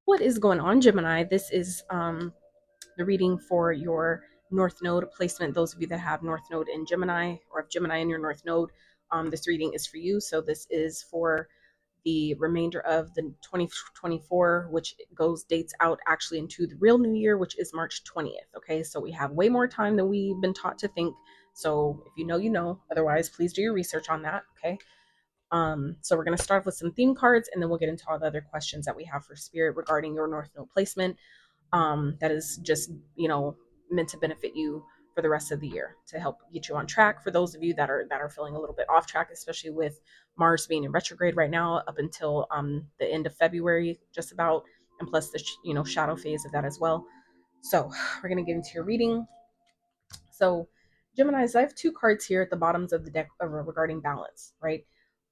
What is going on, Gemini? This is the reading for your North Node placement. Those of you that have North Node in Gemini or have Gemini in your North Node, this reading is for you. So this is for the remainder of the 2024, which goes dates out actually into the real new year, which is March 20th. Okay, so we have way more time than we've been taught to think. So if you know, you know. Otherwise, please do your research on that. Okay. So we're going to start with some theme cards, and then we'll get into all the other questions that we have for spirit regarding your North Node placement. That is just, meant to benefit you for the rest of the year to help get you on track. For those of you that are feeling a little bit off track, especially with Mars being in retrograde right now up until the end of February, just about, and plus the shadow phase of that as well. So we're going to get into your reading. So, Geminis, I have two cards here at the bottoms of the deck regarding balance, right?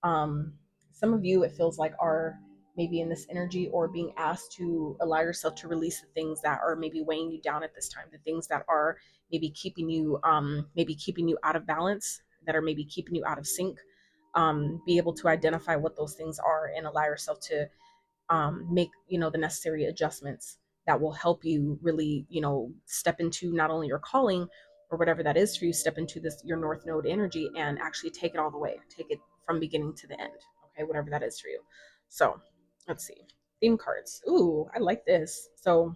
Some of you, it feels like, are maybe in this energy or being asked to allow yourself to release the things that are maybe weighing you down at this time, the things that are maybe keeping you out of balance, that are maybe keeping you out of sync. Be able to identify what those things are and allow yourself to make the necessary adjustments that will help you really step into not only your calling or whatever that is for you, step into this your North Node energy and actually take it all the way, take it from beginning to the end. Okay, whatever that is for you. So let's see, theme cards. Ooh, I like this. So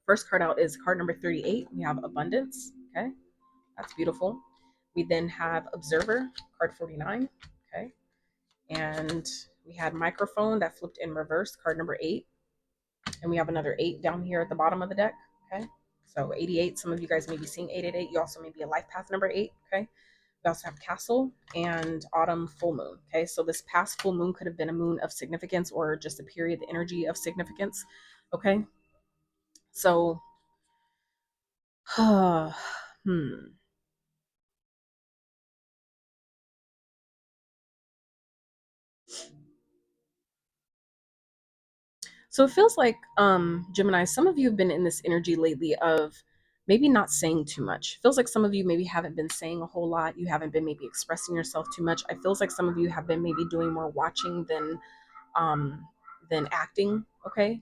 first card out is card number 38. We have abundance. Okay, that's beautiful. We then have observer, card 49. Okay, and we had microphone that flipped in reverse, card number 8. And we have another 8 down here at the bottom of the deck. Okay, so 88. Some of you guys may be seeing 888. You also may be a life path number 8. Okay, we also have castle and autumn full moon. Okay, so this past full moon could have been a moon of significance or just a period, the energy of significance. Okay, so hmm. So it feels like, Gemini, some of you have been in this energy lately of maybe not saying too much. Feels like some of you maybe haven't been saying a whole lot. You haven't been maybe expressing yourself too much. I feels like some of you have been maybe doing more watching um than acting. Okay.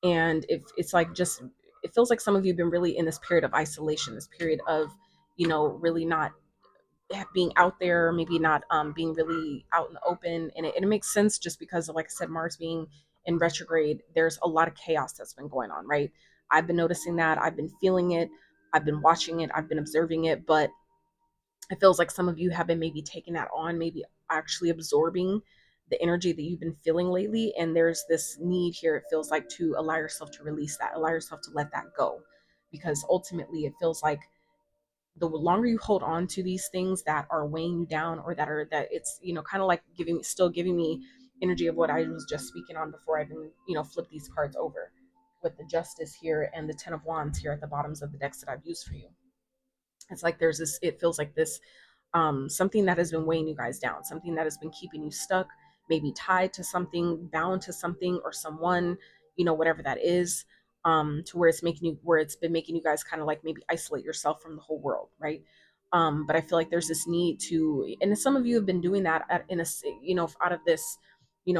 And if it's like just it feels like some of you have been really in this period of isolation, this period of, really not being out there, maybe not being really out in the open. And it makes sense just because of, like I said, Mars being in retrograde, there's a lot of chaos that's been going on, right? I've been noticing that. I've been feeling it. I've been watching it. I've been observing it. But it feels like some of you have been maybe taking that on, maybe actually absorbing the energy that you've been feeling lately. And there's this need here, it feels like, to allow yourself to release that, allow yourself to let that go. Because ultimately, it feels like the longer you hold on to these things that are weighing you down, or that it's kind of like giving me energy of what I was just speaking on before I even flip these cards over, with the justice here and the 10 of wands here at the bottoms of the decks that I've used for you. It's like there's this, it feels like this, something that has been weighing you guys down, something that has been keeping you stuck, maybe tied to something, bound to something or someone, whatever that is, to where it's been making you guys kind of like maybe isolate yourself from the whole world, right? But I feel like there's this need to, and some of you have been doing that out of this,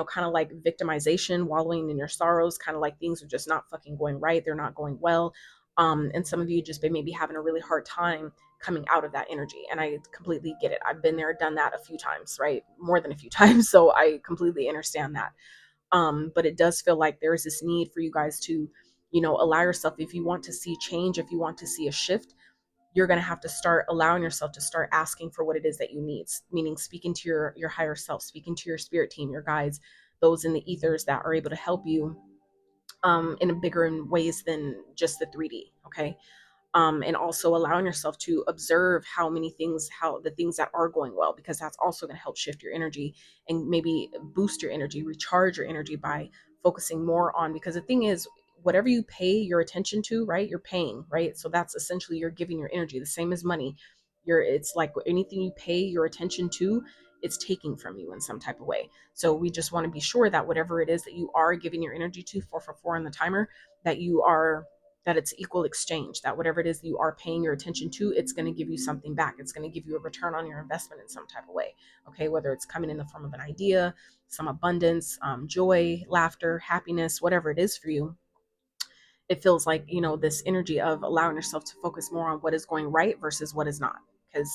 kind of like victimization, wallowing in your sorrows, kind of like things are just not fucking going right, they're not going well. And some of you just been maybe having a really hard time coming out of that energy. And I completely get it. I've been there, done that a few times, right? More than a few times. So I completely understand that. But it does feel like there is this need for you guys to, allow yourself, if you want to see change, if you want to see a shift, you're going to have to start allowing yourself to start asking for what it is that you need, meaning speaking to your higher self, speaking to your spirit team, your guides, those in the ethers that are able to help you in a bigger ways than just the 3D. Okay. And also allowing yourself to observe how the things that are going well, because that's also going to help shift your energy and maybe boost your energy, recharge your energy by focusing more on, because the thing is, whatever you pay your attention to, right, you're paying, right? So that's essentially, you're giving your energy, the same as money. It's like anything you pay your attention to, it's taking from you in some type of way. So we just want to be sure that whatever it is that you are giving your energy to, 444 on the timer, that you are that it's equal exchange, that whatever it is you are paying your attention to, it's going to give you something back. It's going to give you a return on your investment in some type of way. Okay, whether it's coming in the form of an idea, some abundance, joy, laughter, happiness, whatever it is for you. It feels like, this energy of allowing yourself to focus more on what is going right versus what is not. Because,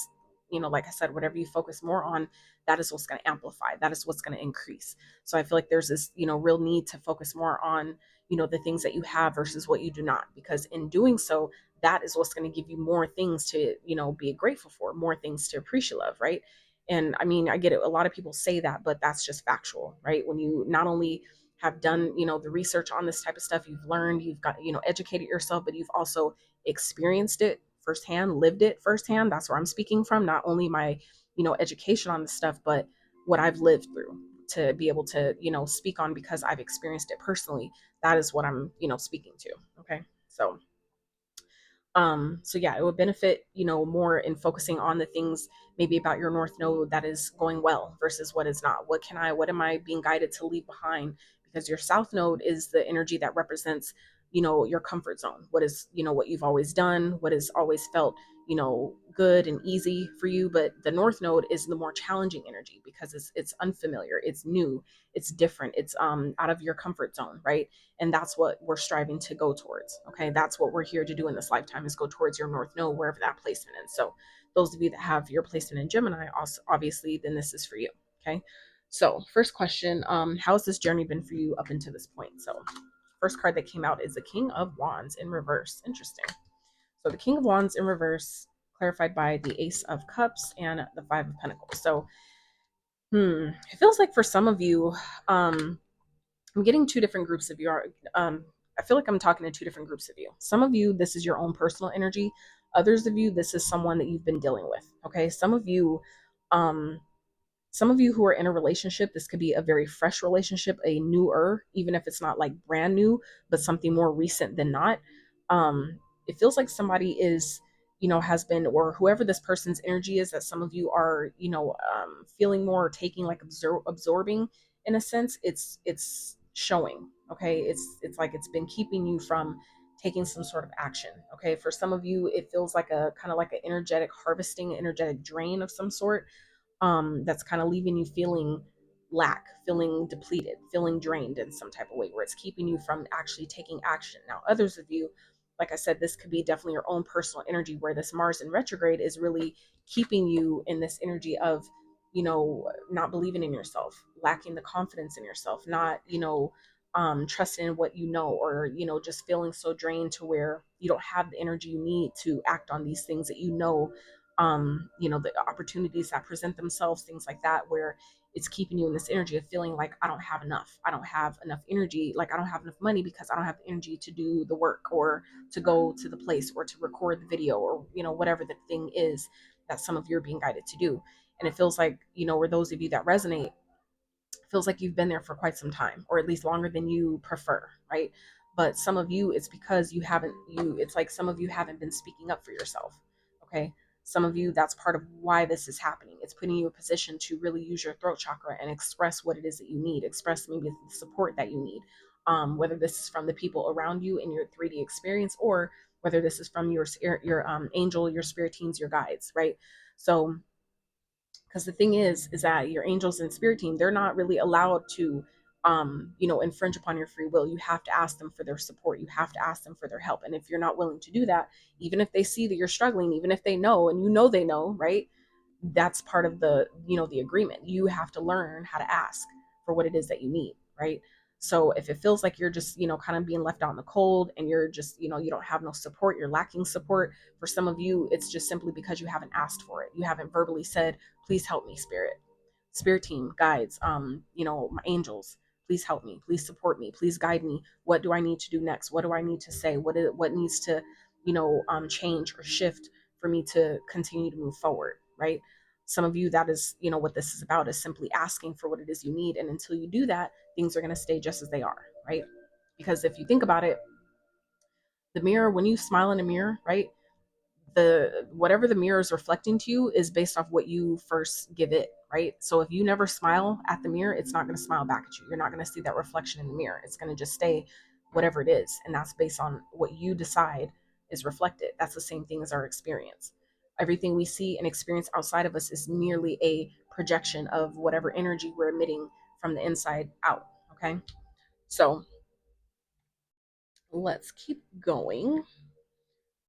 like I said, whatever you focus more on, that is what's going to amplify, that is what's going to increase. So I feel like there's this, real need to focus more on, the things that you have versus what you do not, because in doing so, that is what's going to give you more things to, be grateful for, more things to appreciate of, right? And I mean, I get it, a lot of people say that, but that's just factual, right? When you not only have done, the research on this type of stuff, you've learned, you've got, educated yourself, but you've also experienced it firsthand, lived it firsthand. That's where I'm speaking from, not only my, education on this stuff, but what I've lived through to be able to, speak on, because I've experienced it personally. That is what I'm, speaking to. Okay. So yeah, it would benefit, more in focusing on the things maybe about your north node that is going well versus what is not. What am I being guided to leave behind? Because your south node is the energy that represents, your comfort zone. What is, what you've always done, what has always felt, good and easy for you. But the north node is the more challenging energy, because it's unfamiliar, it's new, it's different, it's out of your comfort zone, right? And that's what we're striving to go towards. Okay, that's what we're here to do in this lifetime, is go towards your north node, wherever that placement is. So those of you that have your placement in Gemini, also obviously, then this is for you. Okay, so first question, how has this journey been for you up until this point? So first card that came out is the King of Wands in reverse. Interesting. So the King of Wands in reverse, clarified by the Ace of Cups and the Five of Pentacles. So it feels like for some of you, I'm getting two different groups of you. I feel like I'm talking to two different groups of you. Some of you, this is your own personal energy. Others of you, this is someone that you've been dealing with. Okay, um, some of you who are in a relationship, this could be a very fresh relationship, a newer, even if it's not like brand new, but something more recent than not. It feels like somebody is, has been, or whoever this person's energy is, that some of you are, feeling more, or taking, like absorbing in a sense. It's showing. Okay, it's like it's been keeping you from taking some sort of action. Okay, for some of you, it feels like a kind of like an energetic harvesting, energetic drain of some sort, that's kind of leaving you feeling lack, feeling depleted, feeling drained in some type of way, where it's keeping you from actually taking action. Now, others of you, like I said, this could be definitely your own personal energy, where this Mars in retrograde is really keeping you in this energy of, not believing in yourself, lacking the confidence in yourself, not, trusting in what you know, or, just feeling so drained to where you don't have the energy you need to act on these things that the opportunities that present themselves, things like that, where it's keeping you in this energy of feeling like, I don't have enough energy, like I don't have enough money, because I don't have the energy to do the work, or to go to the place, or to record the video, or whatever the thing is that some of you are being guided to do. And it feels like, where those of you that resonate, feels like you've been there for quite some time, or at least longer than you prefer, right? But some of you, it's because it's like some of you haven't been speaking up for yourself. Okay, some of you, that's part of why this is happening. It's putting you in a position to really use your throat chakra and express what it is that you need, express maybe the support that you need, whether this is from the people around you in your 3D experience, or whether this is from your angel, your spirit teams, your guides, right? So, because the thing is that your angels and spirit team, they're not really allowed to infringe upon your free will. You have to ask them for their support, you have to ask them for their help. And if you're not willing to do that, even if they see that you're struggling, even if they know, and they know, right, that's part of the agreement. You have to learn how to ask for what it is that you need, right? So if it feels like you're just kind of being left out in the cold, and you're just you don't have no support, you're lacking support, for some of you, it's just simply because you haven't asked for it. You haven't verbally said, please help me, spirit team, guides, my angels, please help me, please support me, please guide me. What do I need to do next? What do I need to say? What needs to change or shift for me to continue to move forward, right? Some of you, that is what this is about, is simply asking for what it is you need. And until you do that, things are going to stay just as they are, right? Because if you think about it, the mirror, when you smile in a mirror, right, the whatever the mirror is reflecting to you is based off what you first give it, right? So if you never smile at the mirror, it's not going to smile back at you. You're not going to see that reflection in the mirror. It's going to just stay whatever it is. And that's based on what you decide is reflected. That's the same thing as our experience. Everything we see and experience outside of us is merely a projection of whatever energy we're emitting from the inside out. Okay. So let's keep going.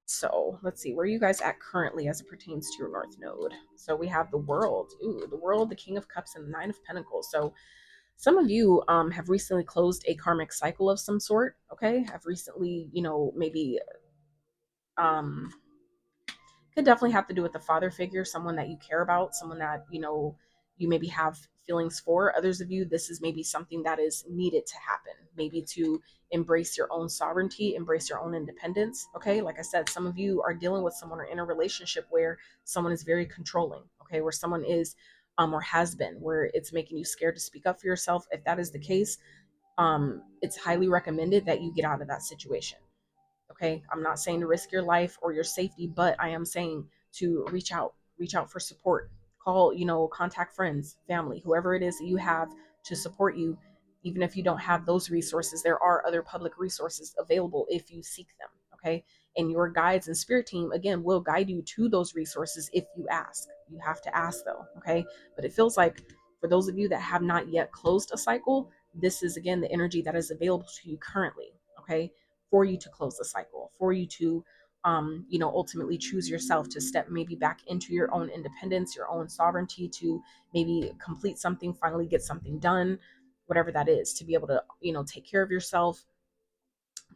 So let's see, where are you guys at currently as it pertains to your North Node? So we have the World. Ooh, the World, the King of Cups, and the Nine of Pentacles. So some of you have recently closed a karmic cycle of some sort. Okay, have recently, maybe um, could definitely have to do with a father figure, someone that you care about, someone that you maybe have feelings for. Others of you, this is maybe something that is needed to happen, maybe to embrace your own sovereignty, embrace your own independence. Okay, like I said, some of you are dealing with someone or in a relationship where someone is very controlling. Okay, where someone is or has been, where it's making you scared to speak up for yourself. If that is the case, it's highly recommended that you get out of that situation. Okay, I'm not saying to risk your life or your safety, but I am saying to reach out for support. Call, contact friends, family, whoever it is that you have to support you. Even if you don't have those resources, there are other public resources available if you seek them. Okay, and your guides and spirit team again will guide you to those resources if you ask. You have to ask though. Okay, but it feels like for those of you that have not yet closed a cycle, this is again the energy that is available to you currently. Okay, for you to close the cycle, for you to ultimately choose yourself to step maybe back into your own independence, your own sovereignty, to maybe complete something, finally get something done, whatever that is, to be able to take care of yourself,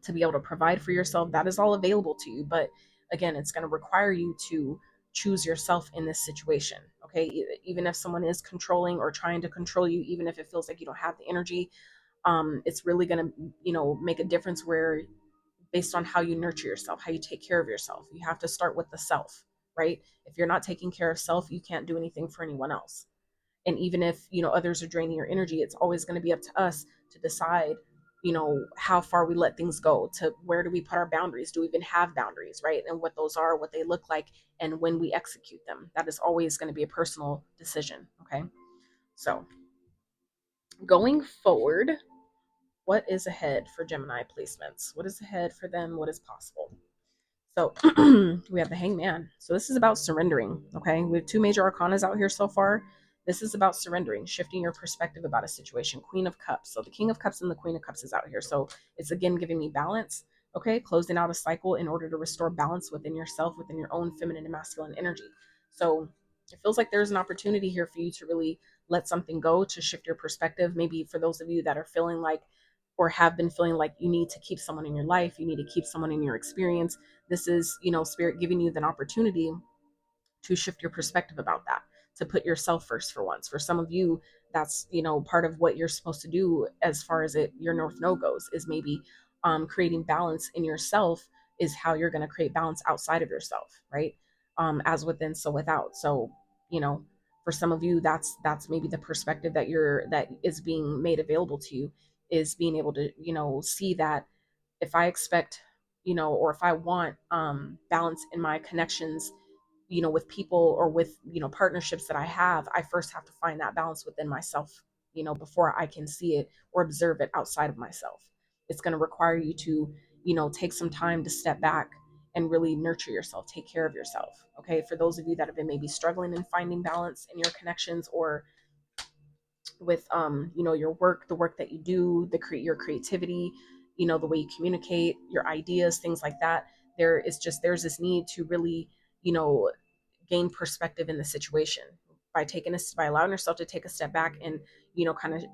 to be able to provide for yourself. That is all available to you, but again, it's going to require you to choose yourself in this situation. Okay, even if someone is controlling or trying to control you, even if it feels like you don't have the energy, it's really going to make a difference where based on how you nurture yourself, how you take care of yourself. You have to start with the self, right? If you're not taking care of self, you can't do anything for anyone else. And even if, others are draining your energy, it's always going to be up to us to decide, how far we let things go, to where do we put our boundaries? Do we even have boundaries, right? And what those are, what they look like, and when we execute them. That is always going to be a personal decision, okay? So going forward, what is ahead for Gemini placements? What is ahead for them? What is possible? So we have the Hangman. So this is about surrendering. Okay, we have two major arcanas out here so far. This is about surrendering, shifting your perspective about a situation. Queen of Cups. So the King of Cups and the Queen of Cups is out here. So it's again giving me balance. Okay, closing out a cycle in order to restore balance within yourself, within your own feminine and masculine energy. So it feels like there's an opportunity here for you to really let something go, to shift your perspective. Maybe for those of you that are feeling like or have been feeling like you need to keep someone in your life, you need to keep someone in your experience. This is, spirit giving you an opportunity to shift your perspective about that, to put yourself first for once. For some of you, that's, part of what you're supposed to do as far as your North Node goes, is maybe creating balance in yourself is how you're going to create balance outside of yourself, right? As within, so without. So, you know, for some of you, that's maybe the perspective that is being made available to you, is being able to, see that if I expect, or if I want balance in my connections, with people or with, partnerships that I have, I first have to find that balance within myself, before I can see it or observe it outside of myself. It's going to require you to, take some time to step back and really nurture yourself, take care of yourself. Okay. For those of you that have been maybe struggling in finding balance in your connections, or with your work, the work that you do, your creativity, the way you communicate, your ideas, things like that, there's this need to really, you know gain perspective in the situation by allowing yourself to take a step back and, kind of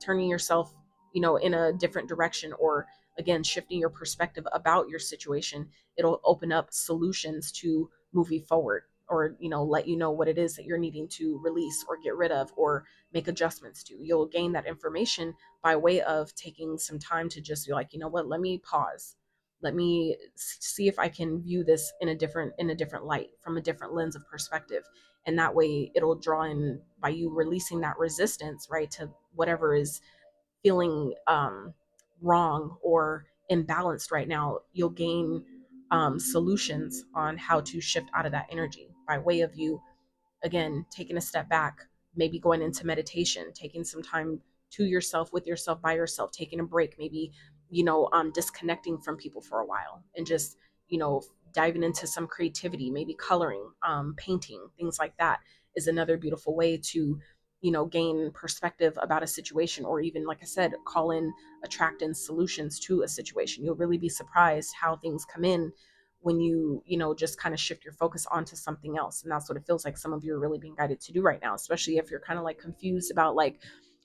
turning yourself, in a different direction, or again shifting your perspective about your situation. It'll open up solutions to moving forward, or let you know what it is that you're needing to release or get rid of or make adjustments to. You'll gain that information by way of taking some time to just be like, you know what, let me pause, let me see if I can view this in a different light, from a different lens of perspective. And that way it'll draw in, by you releasing that resistance, right, to whatever is feeling wrong or imbalanced right now. You'll gain solutions on how to shift out of that energy by way of you, again, taking a step back, maybe going into meditation, taking some time to yourself, with yourself, by yourself, taking a break, maybe, disconnecting from people for a while and just, diving into some creativity, maybe coloring, painting, things like that is another beautiful way to, gain perspective about a situation, or even, like I said, call in, attract in solutions to a situation. You'll really be surprised how things come in when you just kind of shift your focus onto something else. And that's what it feels like some of you are really being guided to do right now, especially if you're kind of like confused about like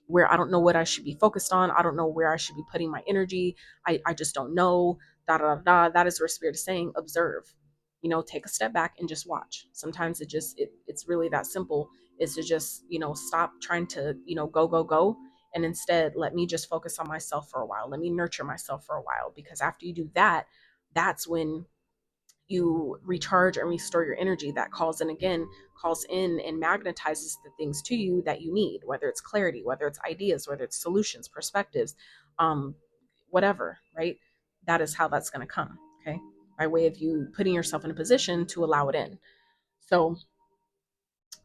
where I don't know what I should be focused on. I don't know where I should be putting my energy. I just don't know. Da da da. That is where spirit is saying, observe. Take a step back and just watch. Sometimes it's really that simple. Is to just stop trying to go, and instead let me just focus on myself for a while. Let me nurture myself for a while, because after you do that, that's when you recharge and restore your energy. That calls in and magnetizes the things to you that you need, whether it's clarity, whether it's ideas, whether it's solutions, perspectives, um whatever, right? That is how that's going to come, okay, by way of you putting yourself in a position to allow it in. So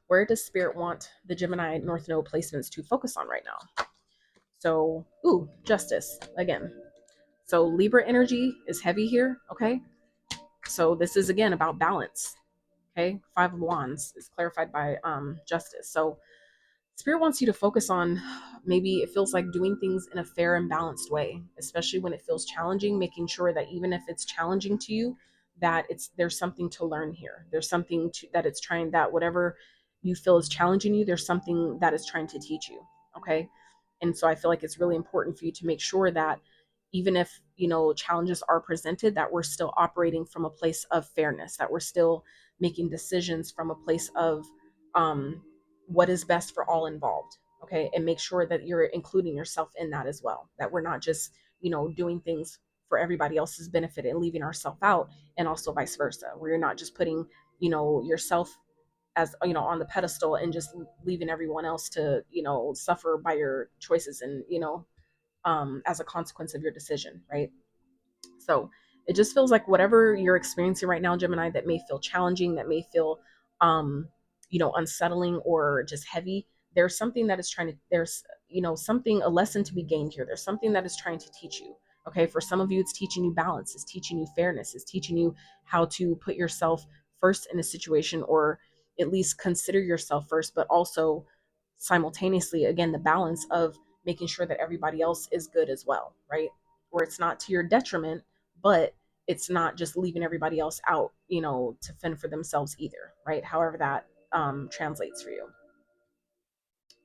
where does spirit want the Gemini North Node placements to focus on right now? So, ooh, justice again. So Libra energy is heavy here, okay? So this is again about balance. Okay, Five of Wands is clarified by Justice. So Spirit wants you to focus on, maybe it feels like doing things in a fair and balanced way, especially when it feels challenging, making sure that even if it's challenging to you, that there's something to learn here. There's something that it's trying, that whatever you feel is challenging you, there's something that is trying to teach you. Okay. And so I feel like it's really important for you to make sure that even if, challenges are presented, that we're still operating from a place of fairness, that we're still making decisions from a place of um, what is best for all involved. Okay. And make sure that you're including yourself in that as well, that we're not just, doing things for everybody else's benefit and leaving ourselves out, and also vice versa, where you're not just putting, yourself as on the pedestal and just leaving everyone else to suffer by your choices, and as a consequence of your decision, right? So it just feels like whatever you're experiencing right now, Gemini, that may feel challenging, that may feel, um, unsettling or just heavy. There's something that is trying to, there's, something, a lesson to be gained here. There's something that is trying to teach you. Okay. For some of you, it's teaching you balance, it's teaching you fairness, it's teaching you how to put yourself first in a situation, or at least consider yourself first, but also simultaneously, again, the balance of making sure that everybody else is good as well, right? Where it's not to your detriment, but it's not just leaving everybody else out, to fend for themselves either, right? However that translates for you.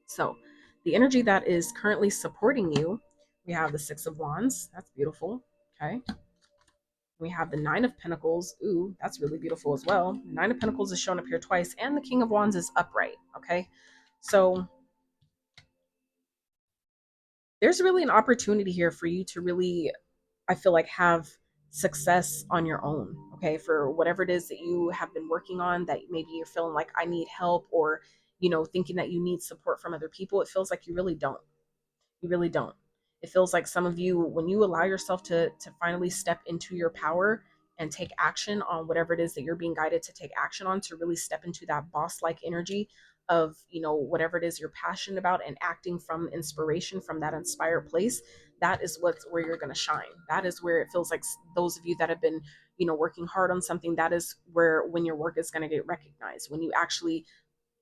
So the energy that is currently supporting you, we have the Six of Wands. That's beautiful. Okay. We have the Nine of Pentacles. Ooh, that's really beautiful as well. The Nine of Pentacles is shown up here twice, and the King of Wands is upright. Okay. So there's really an opportunity here for you to really, I feel like, have success on your own, okay, for whatever it is that you have been working on, that maybe you're feeling like I need help, or thinking that you need support from other people. It feels like you really don't. You really don't. It feels like some of you, when you allow yourself to finally step into your power and take action on whatever it is that you're being guided to take action on, to really step into that boss-like energy of, whatever it is you're passionate about, and acting from inspiration, from that inspired place, that is where you're going to shine. That is where it feels like those of you that have been, working hard on something, that is where, when your work is going to get recognized, when you actually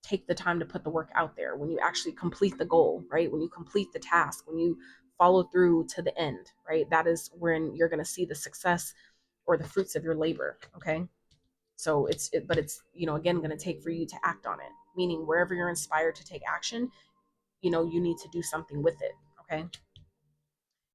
take the time to put the work out there, when you actually complete the goal, right? When you complete the task, when you follow through to the end, right? That is when you're going to see the success or the fruits of your labor. Okay. So but it's, again, going to take for you to act on it, meaning wherever you're inspired to take action, you need to do something with it. Okay.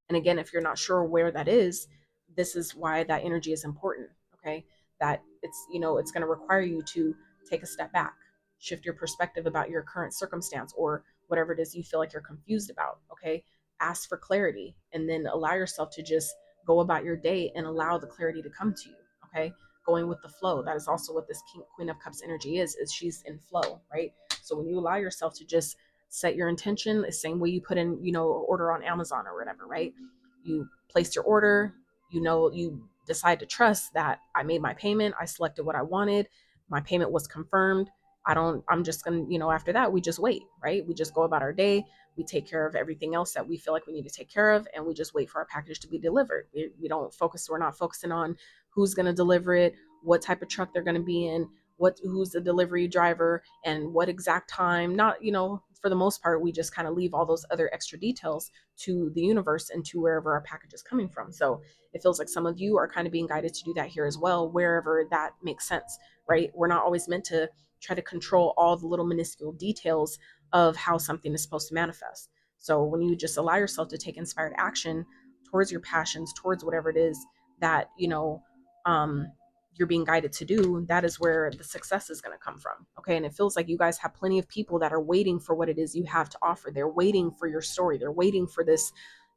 And again, if you're not sure where that is, this is why that energy is important. Okay. That it's going to require you to take a step back, shift your perspective about your current circumstance, or whatever it is you feel like you're confused about. Okay. Ask for clarity, and then allow yourself to just go about your day and allow the clarity to come to you. Okay. Going with the flow. That is also what this Queen of Cups energy is she's in flow, right? So when you allow yourself to just set your intention, the same way you put in, order on Amazon or whatever, right? You placed your order, you decide to trust that I made my payment, I selected what I wanted, my payment was confirmed, I'm just gonna, after that, we just wait, right? We just go about our day. We take care of everything else that we feel like we need to take care of, and we just wait for our package to be delivered. We don't focus, we're not focusing on who's gonna deliver it, what type of truck they're gonna be in, who's the delivery driver, and what exact time. Not, for the most part, we just kind of leave all those other extra details to the universe and to wherever our package is coming from. So it feels like some of you are kind of being guided to do that here as well, wherever that makes sense, right? We're not always meant to try to control all the little minuscule details of how something is supposed to manifest. So when you just allow yourself to take inspired action towards your passions, towards whatever it is that, um, you're being guided to do, that is where the success is going to come from. Okay. And it feels like you guys have plenty of people that are waiting for what it is you have to offer. They're waiting for your story. They're waiting for this,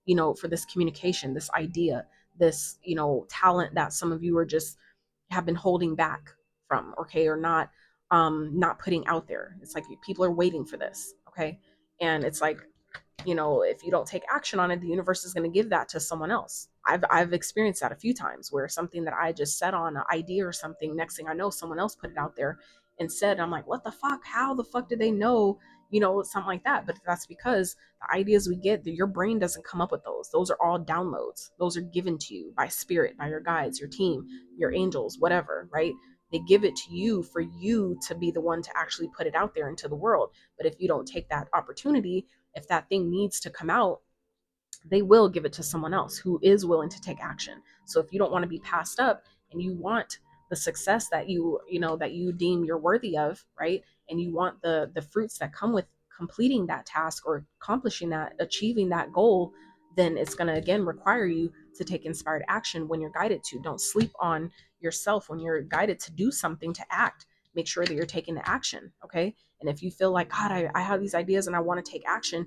for this communication, this idea, this, talent that some of you are just have been holding back from, okay, or not putting out there. It's like people are waiting for this. Okay. And it's like, if you don't take action on it, the universe is going to give that to someone else. I've experienced that a few times where something that I just said on an idea or something, next thing I know, someone else put it out there and said, I'm like, what the fuck? How the fuck did they know? Something like that. But that's because the ideas we get, your brain doesn't come up with those. Those are all downloads. Those are given to you by spirit, by your guides, your team, your angels, whatever, right? They give it to you for you to be the one to actually put it out there into the world. But if you don't take that opportunity, if that thing needs to come out, they will give it to someone else who is willing to take action. So if you don't want to be passed up and you want the success that that you deem you're worthy of, right? And you want the fruits that come with completing that task or accomplishing that, achieving that goal, then it's going to again require you to take inspired action when you're guided to. Don't sleep on yourself when you're guided to do something, to act. Make sure that you're taking the action, okay? And if you feel like, God, I have these ideas and I want to take action,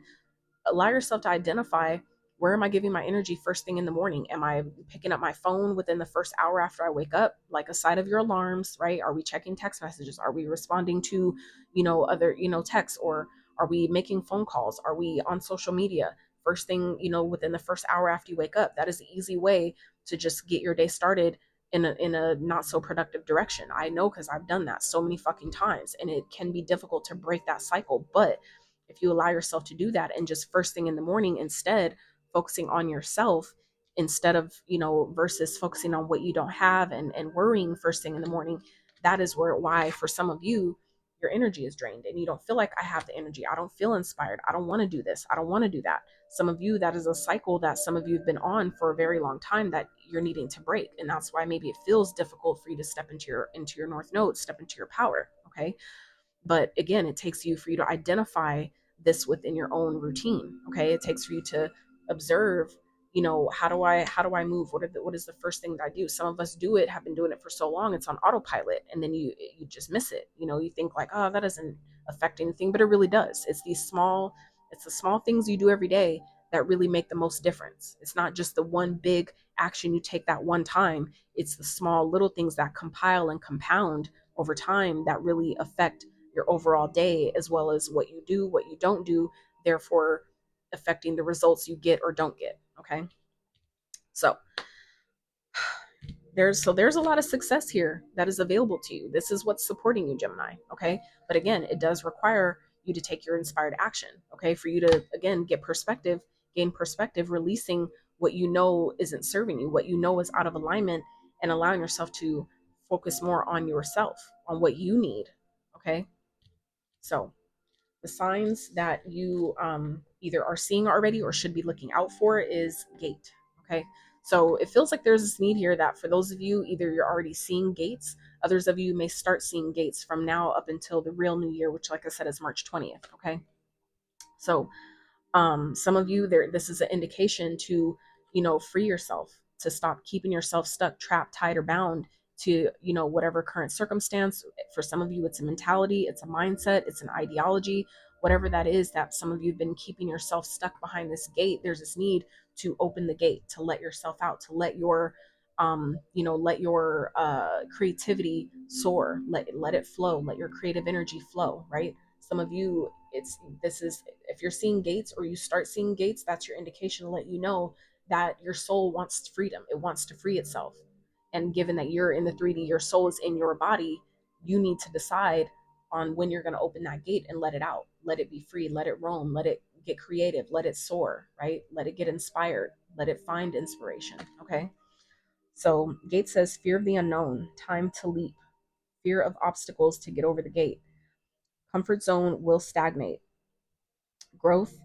allow yourself to identify, where am I giving my energy first thing in the morning? Am I picking up my phone within the first hour after I wake up, like aside of your alarms, right? Are we checking text messages? Are we responding to, other, texts? Or are we making phone calls? Are we on social media first thing, within the first hour after you wake up? That is an easy way to just get your day started in a not so productive direction. I know, because I've done that so many fucking times, and it can be difficult to break that cycle. But if you allow yourself to do that, and just first thing in the morning, instead focusing on yourself, instead of, versus focusing on what you don't have, and worrying first thing in the morning, that is why for some of you, your energy is drained and you don't feel like, I have the energy, I don't feel inspired, I don't want to do this, I don't want to do that. Some of you, that is a cycle that some of you have been on for a very long time that you're needing to break. And that's why maybe it feels difficult for you to step into your north node, step into your power. Okay. But again, it takes you for you to identify this within your own routine. Okay. It takes for you to observe, how do I move? What is the first thing that I do? Some of us have been doing it for so long, it's on autopilot, and then you just miss it. You think like, oh, that doesn't affect anything, but it really does. It's the small things you do every day that really make the most difference. It's not just the one big action you take that one time. It's the small little things that compile and compound over time that really affect your overall day, as well as what you do, what you don't do, therefore affecting the results you get or don't get. Okay. So there's a lot of success here that is available to you. This is what's supporting you, Gemini. Okay. But again, it does require you to take your inspired action. Okay. For you to, again, gain perspective, releasing what isn't serving you, what is out of alignment, and allowing yourself to focus more on yourself, on what you need. Okay. So the signs that you either are seeing already or should be looking out for is gate. Okay. So it feels like there's this need here that for those of you, either you're already seeing gates, others of you may start seeing gates from now up until the real new year, which, like I said, is March 20th. Okay. So some of you, this is an indication to, free yourself, to stop keeping yourself stuck, trapped, tied, or bound to, whatever current circumstance. For some of you, it's a mentality, it's a mindset, it's an ideology, whatever that is, that some of you have been keeping yourself stuck behind this gate. There's this need to open the gate, to let yourself out, to let your creativity soar, let it flow, let your creative energy flow, right? Some of you, if you're seeing gates or you start seeing gates, that's your indication to let you know that your soul wants freedom. It wants to free itself. And given that you're in the 3D, your soul is in your body, you need to decide, on when you're going to open that gate and let it out, let it be free, let it roam, let it get creative, let it soar, right? Let it get inspired, let it find inspiration. Okay. So gate says fear of the unknown, time to leap, fear of obstacles to get over the gate. Comfort zone will stagnate. Growth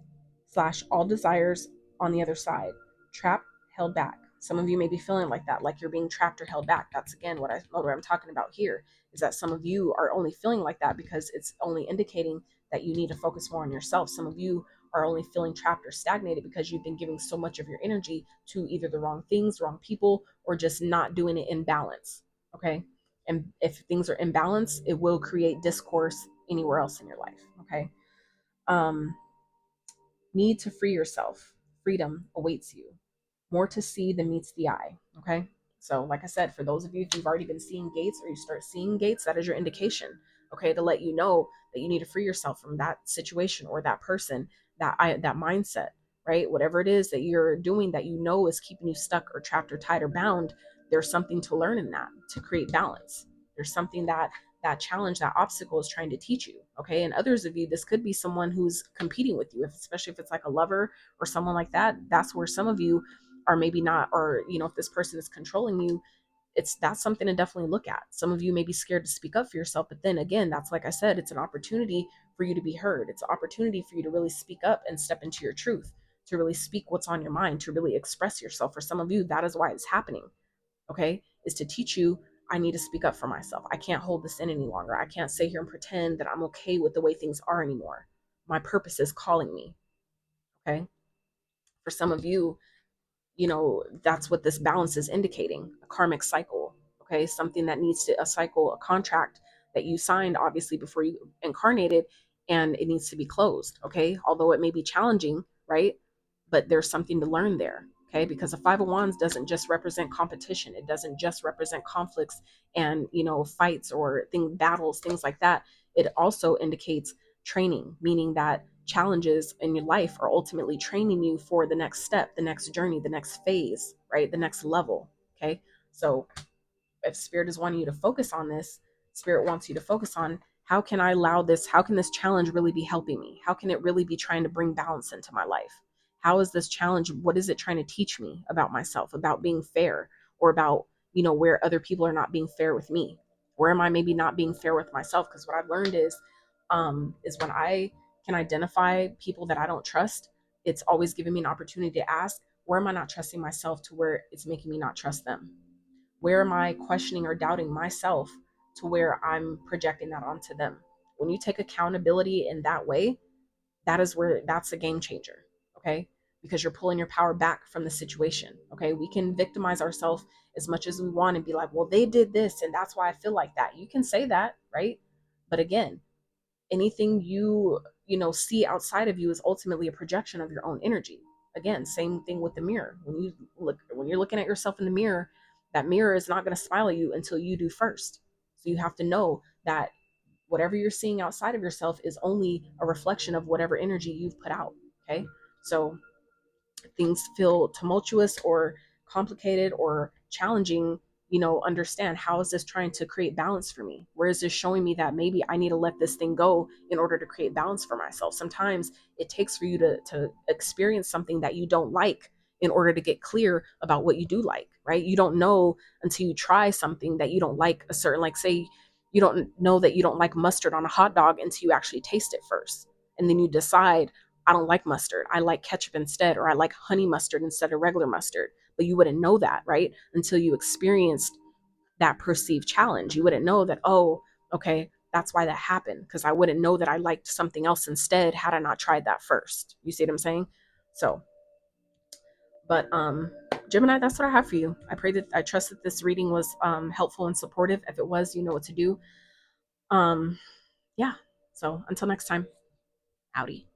slash all desires on the other side. Trapped, held back. Some of you may be feeling like that, like you're being trapped or held back. That's again what I'm talking about here, is that some of you are only feeling like that because it's only indicating that you need to focus more on yourself. Some of you are only feeling trapped or stagnated because you've been giving so much of your energy to either the wrong things, wrong people, or just not doing it in balance. Okay. And if things are in balance, it will create discourse anywhere else in your life. Okay. Um, Need to free yourself. Freedom awaits you. More to see than meets the eye. Okay. So, like I said, for those of you, if you've already been seeing gates or you start seeing gates, that is your indication. Okay. To let you know that you need to free yourself from that situation or that person, that mindset, right? Whatever it is that you're doing that you know is keeping you stuck or trapped or tied or bound, there's something to learn in that to create balance. There's something that challenge, that obstacle is trying to teach you. Okay. And others of you, this could be someone who's competing with you, especially if it's like a lover or someone like that. That's where some of you are maybe not, or, if this person is controlling you, that's something to definitely look at. Some of you may be scared to speak up for yourself, but then again, that's, like I said, it's an opportunity for you to be heard. It's an opportunity for you to really speak up and step into your truth, to really speak what's on your mind, to really express yourself. For some of you, that is why it's happening. Okay, is to teach you, I need to speak up for myself. I can't hold this in any longer. I can't sit here and pretend that I'm okay with the way things are anymore. My purpose is calling me. Okay. For some of you, that's what this balance is indicating, a karmic cycle. Okay. Something that needs to, a cycle, a contract that you signed, obviously, before you incarnated, and it needs to be closed. Okay. Although it may be challenging, right? But there's something to learn there. Okay. Because the Five of Wands doesn't just represent competition. It doesn't just represent conflicts and, fights or battles, things like that. It also indicates training, meaning that challenges in your life are ultimately training you for the next step, the next journey, the next phase, right? The next level. Okay. So if spirit is wanting you to focus on this, spirit wants you to focus on, how can I allow this? How can this challenge really be helping me? How can it really be trying to bring balance into my life? How is this challenge? What is it trying to teach me about myself, about being fair, or about, where other people are not being fair with me? Where am I maybe not being fair with myself? Because what I've learned is when I can identify people that I don't trust, it's always giving me an opportunity to ask, where am I not trusting myself to where it's making me not trust them? Where am I questioning or doubting myself to where I'm projecting that onto them? When you take accountability in that way, that's a game changer. Okay. Because you're pulling your power back from the situation. Okay. We can victimize ourselves as much as we want and be like, well, they did this and that's why I feel like that. You can say that, right? But again, anything see outside of you is ultimately a projection of your own energy. Again, same thing with the mirror. When you're looking at yourself in the mirror, that mirror is not going to smile at you until you do first. So you have to know that whatever you're seeing outside of yourself is only a reflection of whatever energy you've put out. Okay. So things feel tumultuous or complicated or challenging, understand, how is this trying to create balance for me? Where is this showing me that maybe I need to let this thing go in order to create balance for myself? Sometimes it takes for you to experience something that you don't like in order to get clear about what you do like, right? You don't know until you try something that you don't like, a certain, like, say you don't know that you don't like mustard on a hot dog until you actually taste it first. And then you decide, I don't like mustard, I like ketchup instead, or I like honey mustard instead of regular mustard. But you wouldn't know that, right? Until you experienced that perceived challenge. You wouldn't know that, oh, okay, that's why that happened. Because I wouldn't know that I liked something else instead had I not tried that first. You see what I'm saying? So, but Gemini, that's what I have for you. I trust that this reading was helpful and supportive. If it was, you know what to do. Yeah. So until next time, howdy.